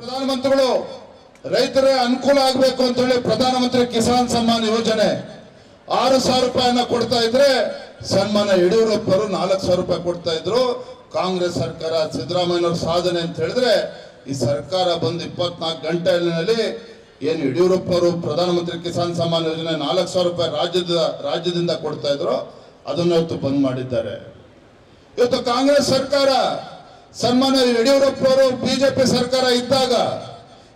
ಪ್ರಧಾನಮಂತ್ರಿಗಳು ರೈತರ ಅನುಕೂಲ ಆಗಬೇಕು ಅಂತ ಹೇಳಿ ಪ್ರಧಾನಮಂತ್ರಿ ಕಿಸಾನ್ ಸಮ್ಮಾನ್ ಯೋಜನೆ 6,000 ರೂಪಾಯಿನ ಕೊಡ್ತಾ ಇದ್ರೆ ಸನ್ಮಾನ ಯಡಿಯೂರಪ್ಪರು 4,000 ರೂಪಾಯಿ ಕೊಡ್ತಾ ಇದ್ರು. ಕಾಂಗ್ರೆಸ್ ಸರ್ಕಾರ ಸಿದ್ದರಾಮಯ್ಯನವರ ಸಾಧನೆ ಅಂತ ಹೇಳಿದ್ರೆ ಈ ಸರ್ಕಾರ ಬಂದು 24 ಗಂಟೆಯಲ್ಲಿ ಏನು ಯಡಿಯೂರಪ್ಪರು ಪ್ರಧಾನಮಂತ್ರಿ ಕಿಸಾನ್ ಸಮ್ಮಾನ್ ಯೋಜನೆ 4,000 ರೂಪಾಯಿ ರಾಜ್ಯದಿಂದ ಕೊಡ್ತಾ ಇದ್ರು ಅದನ್ನ ಇವತ್ತು ಬಂದ್ ಮಾಡಿದ್ದಾರೆ. ಇವತ್ತು ಕಾಂಗ್ರೆಸ್ ಸರ್ಕಾರ ಸನ್ಮಾನ ಯಡಿಯೂರಪ್ಪರು ಬಿಜೆಪಿ ಸರ್ಕಾರ ಇದ್ದಾಗ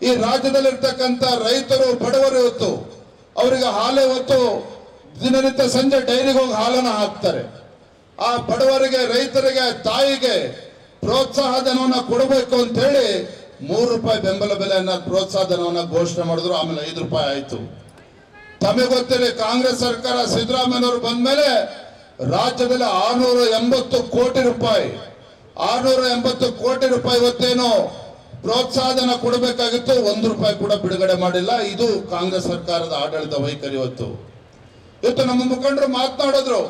ಈ ರಾಜ್ಯದಲ್ಲಿರ್ತಕ್ಕಂಥ ರೈತರು ಬಡವರು ಇವತ್ತು ಅವರಿಗೆ ಹಾಲು ಇವತ್ತು ದಿನನಿತ್ಯ ಸಂಜೆ ಡೈರಿಗೆ ಹೋಗಿ ಹಾಲನ್ನು ಹಾಕ್ತಾರೆ. ಆ ಬಡವರಿಗೆ ರೈತರಿಗೆ ತಾಯಿಗೆ ಪ್ರೋತ್ಸಾಹ ಧನವನ್ನು ಕೊಡಬೇಕು ಅಂತ ಹೇಳಿ 3 ರೂಪಾಯಿ ಬೆಂಬಲ ಬೆಲೆಯನ್ನ ಪ್ರೋತ್ಸಾಹ ಧನವನ್ನು ಘೋಷಣೆ ಮಾಡಿದ್ರು. ಆಮೇಲೆ 5 ರೂಪಾಯಿ ಆಯ್ತು. ತಮಗೆ ಗೊತ್ತಿದೆ ಕಾಂಗ್ರೆಸ್ ಸರ್ಕಾರ ಸಿದ್ದರಾಮಯ್ಯನವರು ಬಂದ ಮೇಲೆ ರಾಜ್ಯದಲ್ಲಿ 680 ಕೋಟಿ ರೂಪಾಯಿ 680 ಕೋಟಿ ರೂಪಾಯಿ ಇವತ್ತೇನು ಪ್ರೋತ್ಸಾಹನ ಕೊಡಬೇಕಾಗಿತ್ತು 1 ರೂಪಾಯಿ ಕೂಡ ಬಿಡುಗಡೆ ಮಾಡಿಲ್ಲ. ಇದು ಕಾಂಗ್ರೆಸ್ ಸರ್ಕಾರದ ಆಡಳಿತ ವೈಖರಿ. ಇವತ್ತು ನಮ್ಮ ಮುಖಂಡರು ಮಾತನಾಡಿದ್ರು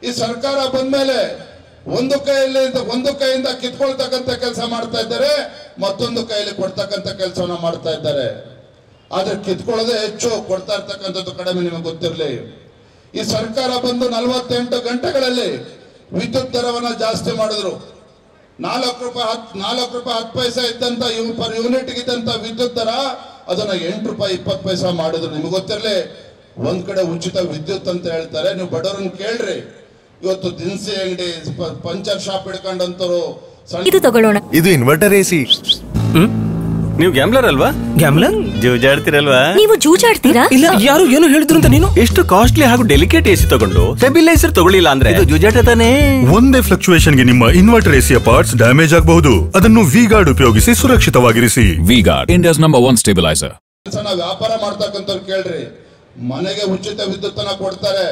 ಈ ಸರ್ಕಾರ ಬಂದ ಮೇಲೆ ಒಂದು ಕೈಯಿಂದ ಕಿತ್ಕೊಳ್ತಕ್ಕಂಥ ಕೆಲಸ ಮಾಡ್ತಾ ಇದ್ದಾರೆ, ಮತ್ತೊಂದು ಕೈಯಲ್ಲಿ ಕೊಡ್ತಕ್ಕಂಥ ಕೆಲಸವನ್ನ ಮಾಡ್ತಾ ಇದ್ದಾರೆ. ಆದ್ರೆ ಕಿತ್ಕೊಳ್ಳೋದೇ ಹೆಚ್ಚು, ಕೊಡ್ತಾ ಇರ್ತಕ್ಕಂಥದ್ದು ಕಡಿಮೆ. ನಿಮಗೆ ಗೊತ್ತಿರಲಿ, ಈ ಸರ್ಕಾರ ಬಂದು 48 ಗಂಟೆಗಳಲ್ಲಿ ವಿದ್ಯುತ್ ದರವನ್ನ ಜಾಸ್ತಿ ಮಾಡಿದ್ರು. 4 ರೂಪಾಯಿ 10 ಪೈಸೆ ಇದ್ದಂತ ಪರ್ ಯೂನಿಟ್ ಇದ್ದಂತ ವಿದ್ಯುತ್ ದರ ಅದನ್ನ 8 ರೂಪಾಯಿ 20 ಪೈಸೆ ಮಾಡಿದ್ರು. ನಿಮ್ಗೆ ಗೊತ್ತಿರಲಿ, ಒಂದ್ ಕಡೆ ಉಚಿತ ವಿದ್ಯುತ್ ಅಂತ ಹೇಳ್ತಾರೆ, ನೀವು ಬಡವರನ್ನ ಕೇಳ್ರಿ. ಇವತ್ತು ದಿನಸಿ ಅಂಗಡಿ ಪಂಚರ್ ಶಾಪ್ ಹಿಡ್ಕೊಂಡಂತರು ಇದು ತಗೊಳ್ಳೋಣ. ಇದು ಇನ್ವರ್ಟರ್ ಎಸಿ. ನೀವು ಗ್ಯಾಮ್ಲರ್ ಅಲ್ವಾ? ಗ್ಯಾಮ್ಲರ್ ಜೂಜಾಡ್ತಿರಲ್ವಾ? ನೀವು ಜೂಜಾಡ್ತೀರಾ? ಇಲ್ಲ, ಯಾರು ಏನು ಹೇಳಿದ್ರು ಅಂತ ನೀನು ಎಷ್ಟು ಕಾಸ್ಟ್ಲಿ ಹಾಗೂ ಡೆಲಿಕೇಟ್ ಎಸಿ ತಗೊಂಡು ಸ್ಟೆಬಿಲೈಸರ್ ತಗೊಳ್ಳಿಲ್ಲ ಅಂದ್ರೆ ಇದು ಜೂಜಾಟ ತಾನೇ. ಒಂದೇ ಫ್ಲಕ್ಚುಯೇಷನ್ ಗೆ ನಿಮ್ಮ ಇನ್ವರ್ಟರ್ ಎಸಿಯ ಪಾರ್ಟ್ಸ್ ಡ್ಯಾಮೇಜ್ ಆಗಬಹುದು. ಅದನ್ನು ವಿ-ಗಾರ್ಡ್ ಉಪಯೋಗಿಸಿ ಸುರಕ್ಷಿತವಾಗಿರಿಸಿ. V Guard, India's number 1 stabiliser. ವ್ಯಾಪಾರ ಮಾಡ್ತಕ್ಕಂಥವ್ರು ಕೇಳ್ರಿ, ಮನೆಗೆ ಉಚಿತ ವಿದ್ಯುತ್ ಅನ್ನ ಕೊಡ್ತಾರೆ.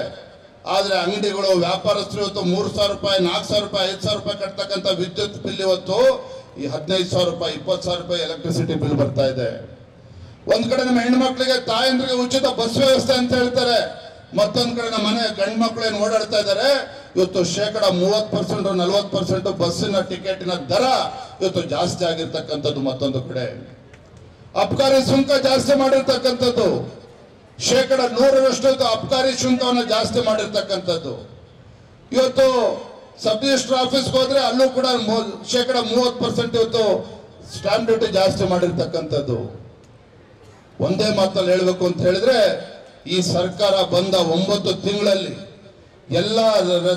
ಆದ್ರೆ ಅಂಗಡಿಗಳು ವ್ಯಾಪಾರಸ್ಥರು ಇವತ್ತು 3,000 ರೂಪಾಯಿ 4,000 ರೂಪಾಯಿ 5,000 ರೂಪಾಯಿ ಕಟ್ತಕ್ಕಂಥ ವಿದ್ಯುತ್ ಬಿಲ್ ಇವತ್ತು ಈ 15,000 ರೂಪಾಯಿ 20,000 ರೂಪಾಯಿ ಎಲೆಕ್ಟ್ರಿಸಿಟಿ ಬಿಲ್ ಬರ್ತಾ ಇದೆ. ಒಂದ್ ಕಡೆ ನಮ್ಮ ಹೆಣ್ಮಕ್ಳಿಗೆ ತಾಯಂದ್ರಿಗೆ ಉಚಿತ ಬಸ್ ವ್ಯವಸ್ಥೆ ಅಂತ ಹೇಳ್ತಾರೆ, ಮತ್ತೊಂದ್ ಕಡೆ ನಮ್ಮ ಮನೆ ಗಂಡು ಮಕ್ಳು ಏನು ಓಡಾಡ್ತಾ ಇದ್ದಾರೆ. ಇವತ್ತು 30% 40% ಬಸ್ಸಿನ ಟಿಕೆಟಿನ ದರ ಇವತ್ತು ಜಾಸ್ತಿ ಆಗಿರ್ತಕ್ಕಂಥದ್ದು. ಮತ್ತೊಂದು ಕಡೆ ಅಬಕಾರಿ ಸುಂಕ ಜಾಸ್ತಿ ಮಾಡಿರ್ತಕ್ಕಂಥದ್ದು, 100% ಅಬಕಾರಿ ಶುಲ್ಕವನ್ನು ಜಾಸ್ತಿ ಮಾಡಿರ್ತಕ್ಕಂಥದ್ದು. ಇವತ್ತು ಸಬ್ ರಿಜಿಸ್ಟರ್ ಆಫೀಸ್ಗೆ ಹೋದ್ರೆ ಅಲ್ಲೂ ಕೂಡ 30% ಇವತ್ತು ಸ್ಟಾಂಪ್ ಡ್ಯೂಟಿ ಜಾಸ್ತಿ ಮಾಡಿರ್ತಕ್ಕಂಥದ್ದು. ಒಂದೇ ಮಾತಲ್ಲಿ ಹೇಳ್ಬೇಕು ಅಂತ ಹೇಳಿದ್ರೆ ಈ ಸರ್ಕಾರ ಬಂದ 9 ತಿಂಗಳಲ್ಲಿ ಎಲ್ಲ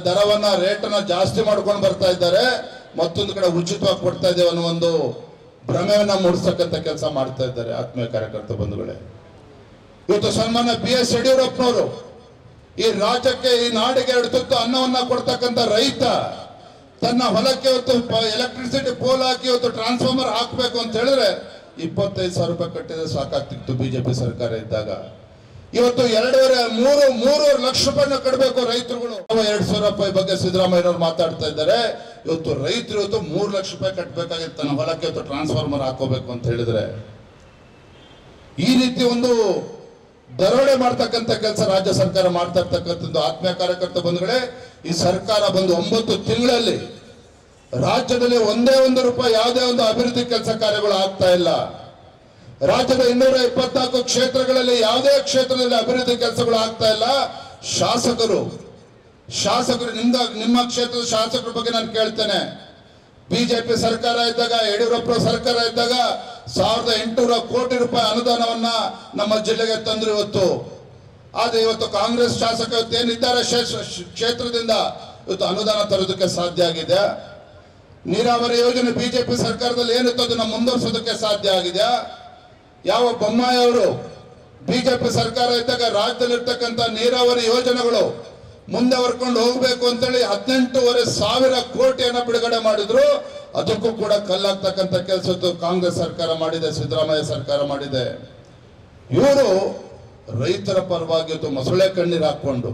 ದರವನ್ನ ರೇಟನ್ನ ಜಾಸ್ತಿ ಮಾಡ್ಕೊಂಡು ಬರ್ತಾ ಇದ್ದಾರೆ. ಮತ್ತೊಂದು ಕಡೆ ಉಚಿತವಾಗಿ ಕೊಡ್ತಾ ಇದ್ದೇವೆ ಅನ್ನೋ ಒಂದು ಭ್ರಮೆಯನ್ನ ಮೂಡಿಸ್ತಕ್ಕಂಥ ಕೆಲಸ ಮಾಡ್ತಾ ಇದ್ದಾರೆ. ಆತ್ಮೀಯ ಕಾರ್ಯಕರ್ತ ಬಂಧುಗಳೇ, ಇವತ್ತು ಸನ್ಮಾನ್ಯ BS ಯಡಿಯೂರಪ್ಪನವರು ಈ ರಾಜ್ಯಕ್ಕೆ ಈ ನಾಡಿಗೆ 2 ತುತ್ತು ಅನ್ನವನ್ನ ಕೊಡ್ತಕ್ಕಂಥ ರೈತ ತನ್ನ ಹೊಲಕ್ಕೆ ಇವತ್ತು ಎಲೆಕ್ಟ್ರಿಸಿಟಿ ಪೋಲ್ ಹಾಕಿ ಇವತ್ತು ಟ್ರಾನ್ಸ್ಫಾರ್ಮರ್ ಹಾಕಬೇಕು ಅಂತ ಹೇಳಿದ್ರೆ 25,000 ರೂಪಾಯಿ ಕಟ್ಟಿದ್ರೆ ಸಾಕಾಗ್ತಿತ್ತು ಬಿಜೆಪಿ ಸರ್ಕಾರ ಇದ್ದಾಗ. ಇವತ್ತು 2.5-3 ಲಕ್ಷ ರೂಪಾಯಿನ ಕಟ್ಟಬೇಕು ರೈತರುಗಳು. 2,000 ರೂಪಾಯಿ ಬಗ್ಗೆ ಸಿದ್ದರಾಮಯ್ಯನವರು ಮಾತಾಡ್ತಾ ಇದ್ದಾರೆ. ಇವತ್ತು ರೈತರು ಇವತ್ತು 3 ಲಕ್ಷ ರೂಪಾಯಿ ಕಟ್ಟಬೇಕಾಗಿತ್ತು ತನ್ನ ಹೊಲಕ್ಕೆ ಇವತ್ತು ಟ್ರಾನ್ಸ್ಫಾರ್ಮರ್ ಹಾಕೋಬೇಕು ಅಂತ ಹೇಳಿದ್ರೆ. ಈ ರೀತಿ ಒಂದು ದರೋಡೆ ಮಾಡ್ತಕ್ಕಂಥ ಕೆಲಸ ರಾಜ್ಯ ಸರ್ಕಾರ ಮಾಡ್ತಾ ಇರ್ತಕ್ಕಂಥದ್ದು. ಆತ್ಮೀಯ ಕಾರ್ಯಕರ್ತ ಬಂಧುಗಳೇ, ಈ ಸರ್ಕಾರ ಬಂದು 9 ತಿಂಗಳಲ್ಲಿ ರಾಜ್ಯದಲ್ಲಿ ಒಂದೇ ಒಂದು ರೂಪಾಯಿ ಯಾವುದೇ ಒಂದು ಅಭಿವೃದ್ಧಿ ಕೆಲಸ ಕಾರ್ಯಗಳು ಆಗ್ತಾ ಇಲ್ಲ. ರಾಜ್ಯದ 224 ಕ್ಷೇತ್ರಗಳಲ್ಲಿ ಯಾವುದೇ ಕ್ಷೇತ್ರದಲ್ಲಿ ಅಭಿವೃದ್ಧಿ ಕೆಲಸಗಳು ಆಗ್ತಾ ಇಲ್ಲ. ಶಾಸಕರು ನಿಮ್ಮ ಕ್ಷೇತ್ರದ ಶಾಸಕರ ಬಗ್ಗೆ ನಾನು ಕೇಳ್ತೇನೆ. ಬಿಜೆಪಿ ಸರ್ಕಾರ ಇದ್ದಾಗ, ಯಡಿಯೂರಪ್ಪ ಸರ್ಕಾರ ಇದ್ದಾಗ 1,800 ಕೋಟಿ ರೂಪಾಯಿ ಅನುದಾನವನ್ನ ನಮ್ಮ ಜಿಲ್ಲೆಗೆ ತಂದ್ರು ಇವತ್ತು. ಆದ್ರೆ ಇವತ್ತು ಕಾಂಗ್ರೆಸ್ ಶಾಸಕ ಏನಿದ್ದಾರೆ ಕ್ಷೇತ್ರದಿಂದ ಇವತ್ತು ಅನುದಾನ ತರೋದಕ್ಕೆ ಸಾಧ್ಯ ಆಗಿದೆ. ನೀರಾವರಿ ಯೋಜನೆ ಬಿಜೆಪಿ ಸರ್ಕಾರದಲ್ಲಿ ಏನಿತ್ತು ಅದನ್ನ ಮುಂದುವರಿಸೋದಕ್ಕೆ ಸಾಧ್ಯ ಆಗಿದೆ. ಯಾವ ಬೊಮ್ಮಾಯಿ ಅವರು ಬಿಜೆಪಿ ಸರ್ಕಾರ ಇದ್ದಾಗ ರಾಜ್ಯದಲ್ಲಿರ್ತಕ್ಕಂಥ ನೀರಾವರಿ ಯೋಜನೆಗಳು ಮುಂದೆ ವರ್ಕೊಂಡು ಹೋಗ್ಬೇಕು ಅಂತೇಳಿ 18,500 ಕೋಟಿಯನ್ನ ಬಿಡುಗಡೆ ಮಾಡಿದ್ರು. ಅದಕ್ಕೂ ಕೂಡ ಕಲ್ಲಾಗ್ತಕ್ಕಂಥ ಕೆಲಸ ಕಾಂಗ್ರೆಸ್ ಸರ್ಕಾರ ಮಾಡಿದೆ, ಸಿದ್ದರಾಮಯ್ಯ ಸರ್ಕಾರ ಮಾಡಿದೆ. ಇವರು ರೈತರ ಪರವಾಗಿ ಮೊಸಳೆ ಕಣ್ಣೀರು ಹಾಕೊಂಡು,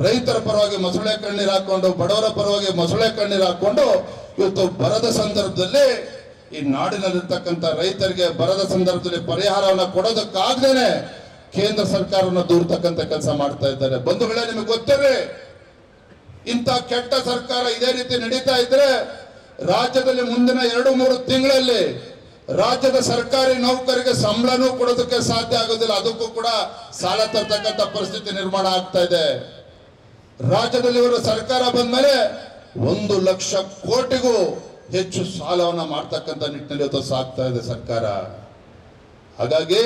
ರೈತರ ಪರವಾಗಿ ಮೊಸಳೆ ಕಣ್ಣೀರು ಹಾಕೊಂಡು, ಬಡವರ ಪರವಾಗಿ ಮೊಸಳೆ ಕಣ್ಣೀರು ಹಾಕೊಂಡು ಇವತ್ತು ಬರದ ಸಂದರ್ಭದಲ್ಲಿ ಈ ನಾಡಿನಲ್ಲಿರ್ತಕ್ಕಂಥ ರೈತರಿಗೆ ಬರದ ಸಂದರ್ಭದಲ್ಲಿ ಪರಿಹಾರವನ್ನು ಕೊಡೋದಕ್ಕಾಗದೇನೆ ಕೇಂದ್ರ ಸರ್ಕಾರವನ್ನು ದೂರ್ತಕ್ಕಂಥ ಕೆಲಸ ಮಾಡ್ತಾ ಇದ್ದಾರೆ. ಬಂಧುಗಳೇ, ನಿಮಗೆ ಗೊತ್ತಿರಲಿ, ಇಂಥ ಕೆಟ್ಟ ಸರ್ಕಾರ ಇದೇ ರೀತಿ ನಡೀತಾ ಇದ್ರೆ ರಾಜ್ಯದಲ್ಲಿ ಮುಂದಿನ 2-3 ತಿಂಗಳಲ್ಲಿ ರಾಜ್ಯದ ಸರ್ಕಾರಿ ನೌಕರಿಗೆ ಸಂಬಳನೂ ಕೊಡೋದಕ್ಕೆ ಸಾಧ್ಯ ಆಗೋದಿಲ್ಲ, ಅದಕ್ಕೂ ಕೂಡ ಸಾಲ ತರ್ತಕ್ಕಂಥ ಪರಿಸ್ಥಿತಿ ನಿರ್ಮಾಣ ಆಗ್ತಾ ಇದೆ. ರಾಜ್ಯದಲ್ಲಿ ಇವರು ಸರ್ಕಾರ ಬಂದ ಮೇಲೆ 1 ಲಕ್ಷ ಕೋಟಿಗೂ ಹೆಚ್ಚು ಸಾಲವನ್ನ ಮಾಡ್ತಕ್ಕಂಥ ನಿಟ್ಟಿನಲ್ಲಿ ಇವತ್ತು ಸಾಗ್ತಾ ಇದೆ ಸರ್ಕಾರ. ಹಾಗಾಗಿ